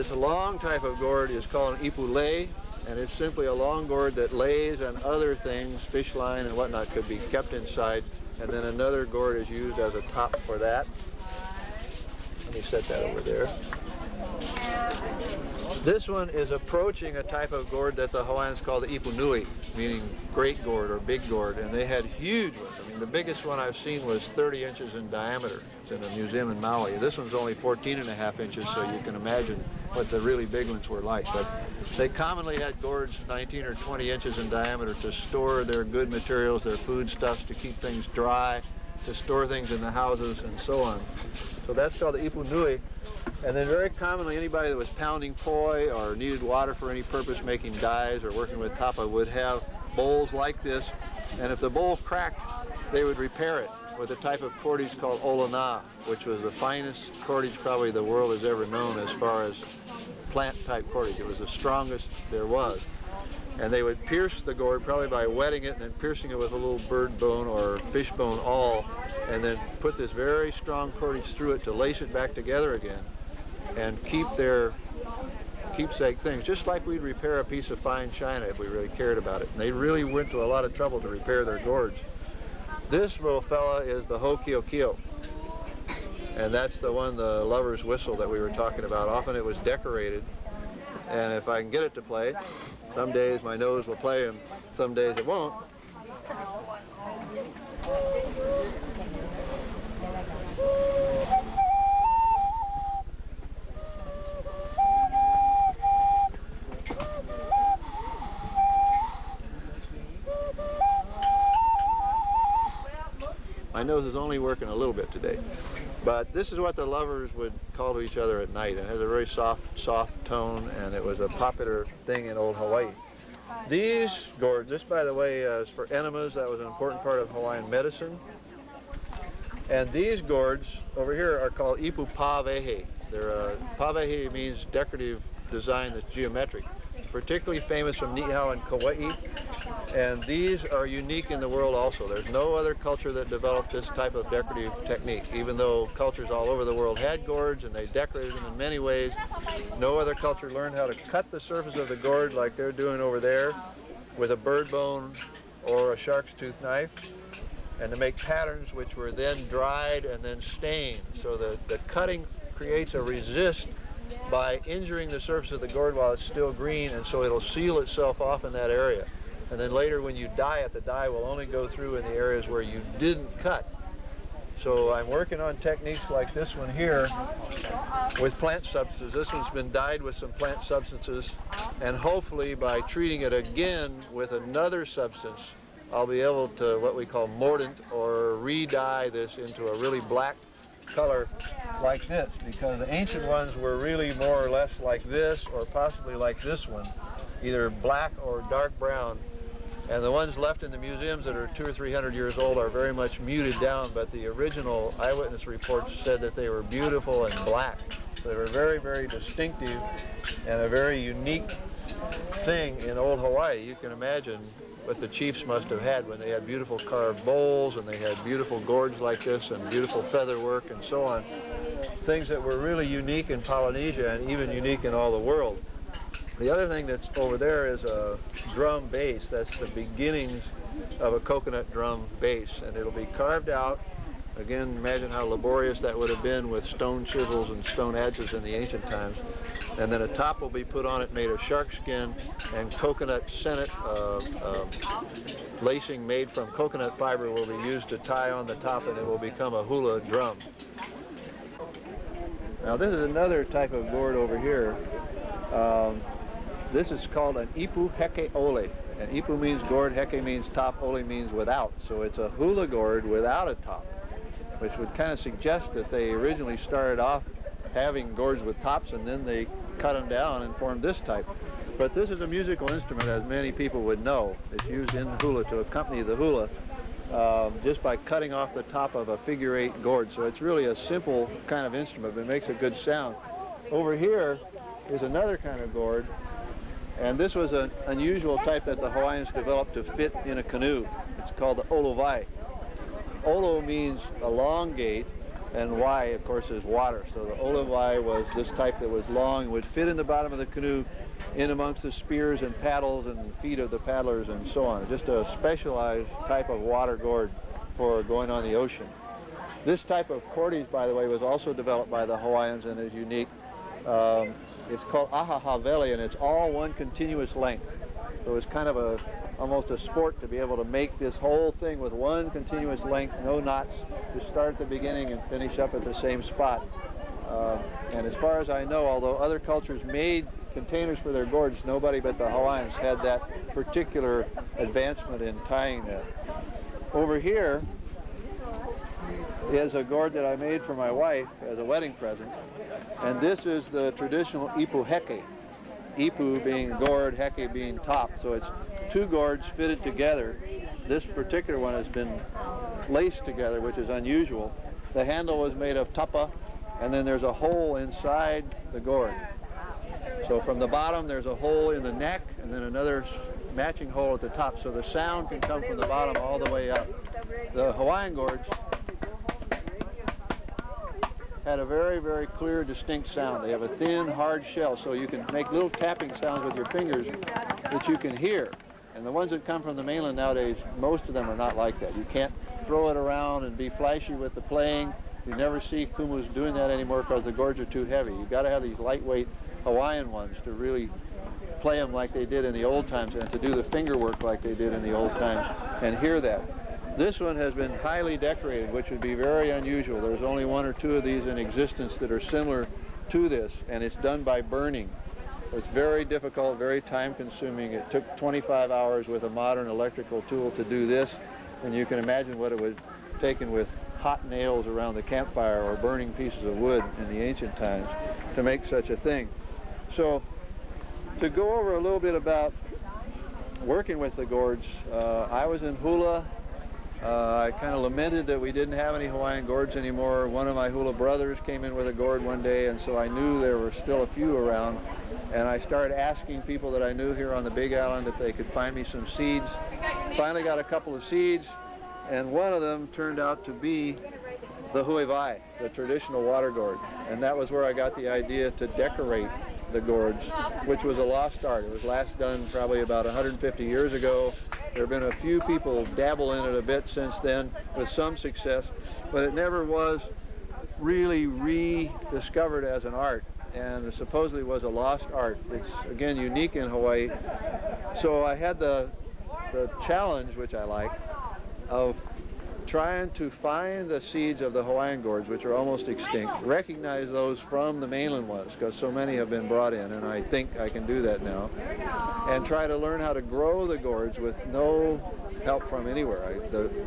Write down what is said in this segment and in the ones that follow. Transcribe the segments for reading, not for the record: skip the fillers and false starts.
This long type of gourd is called an ipu lei, and it's simply a long gourd that lays and other things, fish line and whatnot, could be kept inside. And then another gourd is used as a top for that. Let me set that over there. This one is approaching a type of gourd that the Hawaiians call the ipu nui, meaning great gourd or big gourd, and they had huge ones. I mean, the biggest one I've seen was 30 inches in diameter. It's in a museum in Maui. This one's only 14.5 inches, so you can imagine what the really big ones were like. But they commonly had gourds 19 or 20 inches in diameter to store their good materials, their foodstuffs, to keep things dry, to store things in the houses, and so on. So that's called the ipu nui. And then very commonly, anybody that was pounding poi or needed water for any purpose, making dyes or working with tapa, would have bowls like this. And if the bowl cracked, they would repair it with a type of cordage called olana, which was the finest cordage probably the world has ever known as far as plant-type cordage. It was the strongest there was. And they would pierce the gourd probably by wetting it and then piercing it with a little bird bone or fish bone awl, and then put this very strong cordage through it to lace it back together again and keep their keepsake things, just like we'd repair a piece of fine china if we really cared about it. And they really went to a lot of trouble to repair their gourds. This little fella is the ho-kio-kio, and that's the one, the lover's whistle that we were talking about. Often it was decorated, and if I can get it to play, some days my nose will play and some days it won't. My nose is only working a little bit today. But this is what the lovers would call to each other at night. It has a very soft tone, and it was a popular thing in old Hawaii. These gourds, this by the way is for enemas. That was an important part of Hawaiian medicine. And these gourds over here are called ipu pawehe. Pawehe means decorative design that's geometric. Particularly famous from Niihau and Kauai. And these are unique in the world also. There's no other culture that developed this type of decorative technique. Even though cultures all over the world had gourds and they decorated them in many ways, no other culture learned how to cut the surface of the gourd like they're doing over there with a bird bone or a shark's tooth knife, and to make patterns which were then dried and then stained. So the cutting creates a resist by injuring the surface of the gourd while it's still green, and so it'll seal itself off in that area. And then later when you dye it, the dye will only go through in the areas where you didn't cut. So I'm working on techniques like this one here with plant substances. This one's been dyed with some plant substances, and hopefully by treating it again with another substance, I'll be able to what we call mordant, or re-dye this into a really black color like this, because the ancient ones were really more or less like this, or possibly like this one, either black or dark brown. And the ones left in the museums that are 200 or 300 years old are very much muted down, but the original eyewitness reports said that they were beautiful and black. So they were very, very distinctive and a very unique thing in old Hawaii. You can imagine what the chiefs must have had when they had beautiful carved bowls and they had beautiful gourds like this and beautiful feather work and so on. Things that were really unique in Polynesia and even unique in all the world. The other thing that's over there is a drum base. That's the beginnings of a coconut drum base, and it'll be carved out. Again, imagine how laborious that would have been with stone chisels and stone adzes in the ancient times. And then a top will be put on it made of shark skin and coconut sennet. Lacing made from coconut fiber will be used to tie on the top, and it will become a hula drum. Now this is another type of gourd over here. This is called an ipu heke ole. And ipu means gourd, heke means top, ole means without. So it's a hula gourd without a top, which would kind of suggest that they originally started off having gourds with tops and then they cut them down and formed this type. But this is a musical instrument, as many people would know. It's used in hula to accompany the hula just by cutting off the top of a figure-8 gourd. So it's really a simple kind of instrument, but it makes a good sound. Over here is another kind of gourd, and this was an unusual type that the Hawaiians developed to fit in a canoe. It's called the olovai. Olo means elongate, and Y, of course, is water. So the olive Y was this type that was long, would fit in the bottom of the canoe, in amongst the spears and paddles and the feet of the paddlers and so on. Just a specialized type of water gourd for going on the ocean. This type of cordage, by the way, was also developed by the Hawaiians and is unique. It's called ahahaveli, and it's all one continuous length. So it's kind of almost a sport to be able to make this whole thing with one continuous length, no knots, to start at the beginning and finish up at the same spot. And as far as I know, although other cultures made containers for their gourds, nobody but the Hawaiians had that particular advancement in tying that. Over here is a gourd that I made for my wife as a wedding present, and this is the traditional ipu heke. Ipu being gourd, heke being top, so it's two gourds fitted together. This particular one has been laced together, which is unusual. The handle was made of tapa, and then there's a hole inside the gourd. So from the bottom there's a hole in the neck, and then another matching hole at the top, so the sound can come from the bottom all the way up. The Hawaiian gourds had a very, very clear, distinct sound. They have a thin, hard shell, so you can make little tapping sounds with your fingers that you can hear. And the ones that come from the mainland nowadays, most of them are not like that. You can't throw it around and be flashy with the playing. You never see kumus doing that anymore because the gourds are too heavy. You've got to have these lightweight Hawaiian ones to really play them like they did in the old times, and to do the finger work like they did in the old times, and hear that. This one has been highly decorated, which would be very unusual. There's only one or two of these in existence that are similar to this, and it's done by burning. It's very difficult, very time-consuming. It took 25 hours with a modern electrical tool to do this, and you can imagine what it would have taken with hot nails around the campfire or burning pieces of wood in the ancient times to make such a thing. So, to go over a little bit about working with the gourds, I was in hula. I kind of lamented that we didn't have any Hawaiian gourds anymore. One of my hula brothers came in with a gourd one day, and so I knew there were still a few around. And I started asking people that I knew here on the Big Island if they could find me some seeds. Finally got a couple of seeds, and one of them turned out to be the huevai, the traditional water gourd. And that was where I got the idea to decorate the gourds, which was a lost art. It was last done probably about 150 years ago. There have been a few people dabble in it a bit since then with some success, but it never was really rediscovered as an art, and it supposedly was a lost art. It's, again, unique in Hawaii. So I had the challenge, which I like, of trying to find the seeds of the Hawaiian gourds, which are almost extinct, recognize those from the mainland ones, because so many have been brought in, and I think I can do that now, and try to learn how to grow the gourds with no help from anywhere.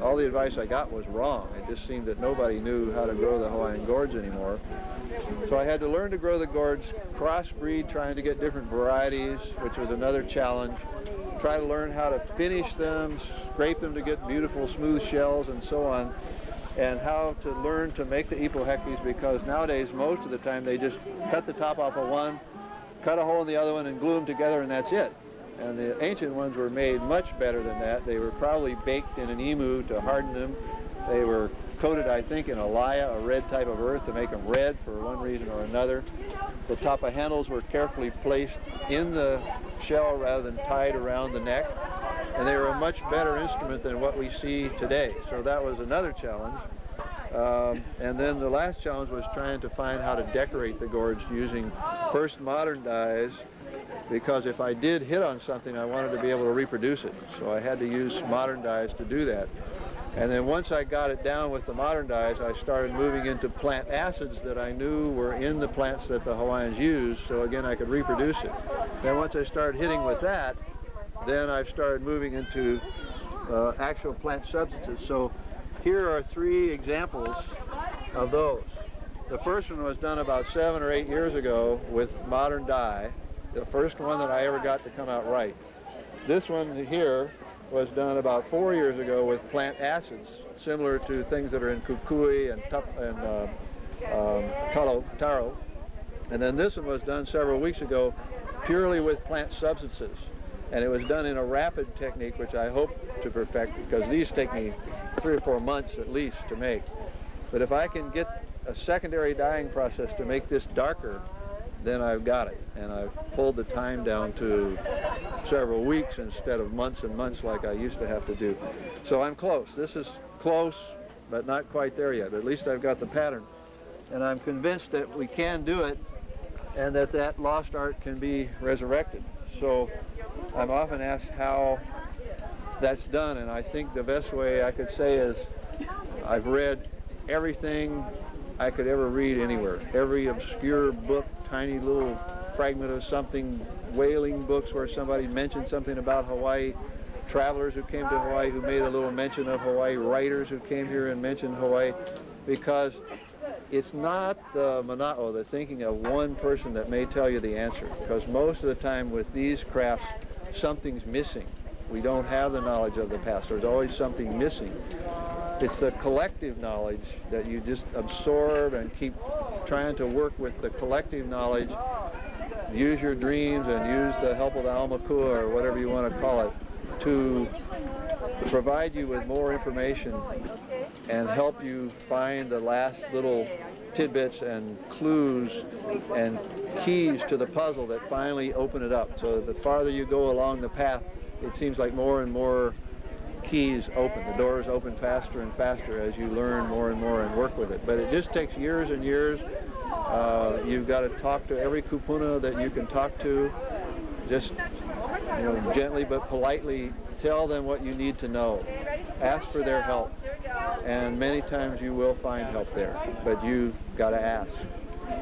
All the advice I got was wrong. It just seemed that nobody knew how to grow the Hawaiian gourds anymore. So I had to learn to grow the gourds, crossbreed, trying to get different varieties, which was another challenge. Try to learn how to finish them, scrape them to get beautiful smooth shells and so on, and how to learn to make the ipu hekes, because nowadays most of the time they just cut the top off of one, cut a hole in the other one, and glue them together, and that's it. And the ancient ones were made much better than that. They were probably baked in an emu to harden them. They were coated, I think, in a laya, a red type of earth, to make them red for one reason or another. The tapa handles were carefully placed in the shell rather than tied around the neck, and they were a much better instrument than what we see today. So that was another challenge. And then the last challenge was trying to find how to decorate the gourds using first modern dyes, because if I did hit on something, I wanted to be able to reproduce it. So I had to use modern dyes to do that. And then once I got it down with the modern dyes, I started moving into plant acids that I knew were in the plants that the Hawaiians used, so again I could reproduce it. Then once I started hitting with that, then I've started moving into actual plant substances. So here are 3 examples of those. The first one was done about 7 or 8 years ago with modern dye, the first one that I ever got to come out right. This one here was done about 4 years ago with plant acids, similar to things that are in kukui and taro. And then this one was done several weeks ago purely with plant substances. And it was done in a rapid technique, which I hope to perfect, because these take me 3 or 4 months at least to make. But if I can get a secondary dyeing process to make this darker, then I've got it. And I've pulled the time down to several weeks instead of months and months like I used to have to do. So I'm close. This is close, but not quite there yet. At least I've got the pattern. And I'm convinced that we can do it and that that lost art can be resurrected. So I'm often asked how that's done, and I think the best way I could say is I've read everything I could ever read anywhere. Every obscure book, tiny little fragment of something, whaling books where somebody mentioned something about Hawaii, travelers who came to Hawaii who made a little mention of Hawaii, writers who came here and mentioned Hawaii, because it's not the thinking of one person that may tell you the answer, because most of the time with these crafts, something's missing. We don't have the knowledge of the past. There's always something missing. It's the collective knowledge that you just absorb and keep trying to work with the collective knowledge, use your dreams and use the help of the Almakua or whatever you want to call it to provide you with more information and help you find the last little tidbits and clues and keys to the puzzle that finally open it up. So the farther you go along the path, it seems like more and more keys open. The doors open faster and faster as you learn more and more and work with it. But it just takes years and years. You've got to talk to every kupuna that you can talk to. Just gently but politely tell them what you need to know. Ask for their help. And many times you will find help there, but you've got to ask.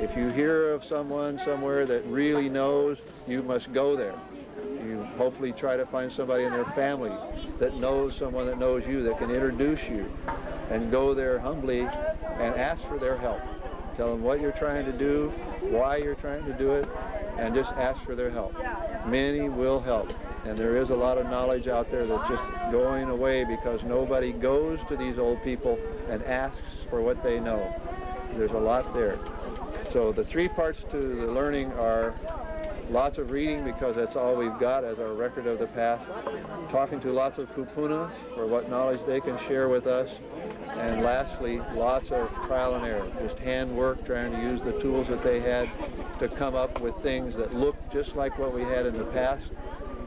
If you hear of someone somewhere that really knows, you must go there. You hopefully try to find somebody in their family that knows someone that knows you, that can introduce you, and go there humbly and ask for their help. Tell them what you're trying to do, why you're trying to do it, and just ask for their help. Many will help. And there is a lot of knowledge out there that's just going away because nobody goes to these old people and asks for what they know. There's a lot there. So the three parts to the learning are lots of reading, because that's all we've got as our record of the past, talking to lots of kupuna for what knowledge they can share with us, and lastly, lots of trial and error, just handwork, trying to use the tools that they had to come up with things that look just like what we had in the past,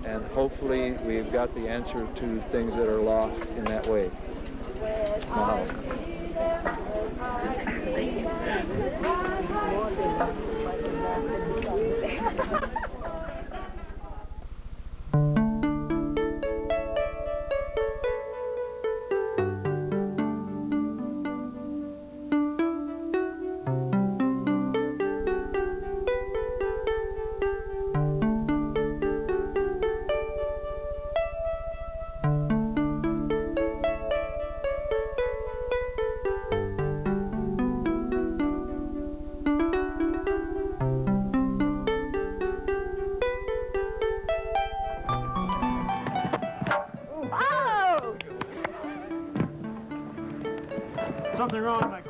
and hopefully we've got the answer to things that are lost in that way. Mahalo. Something wrong with my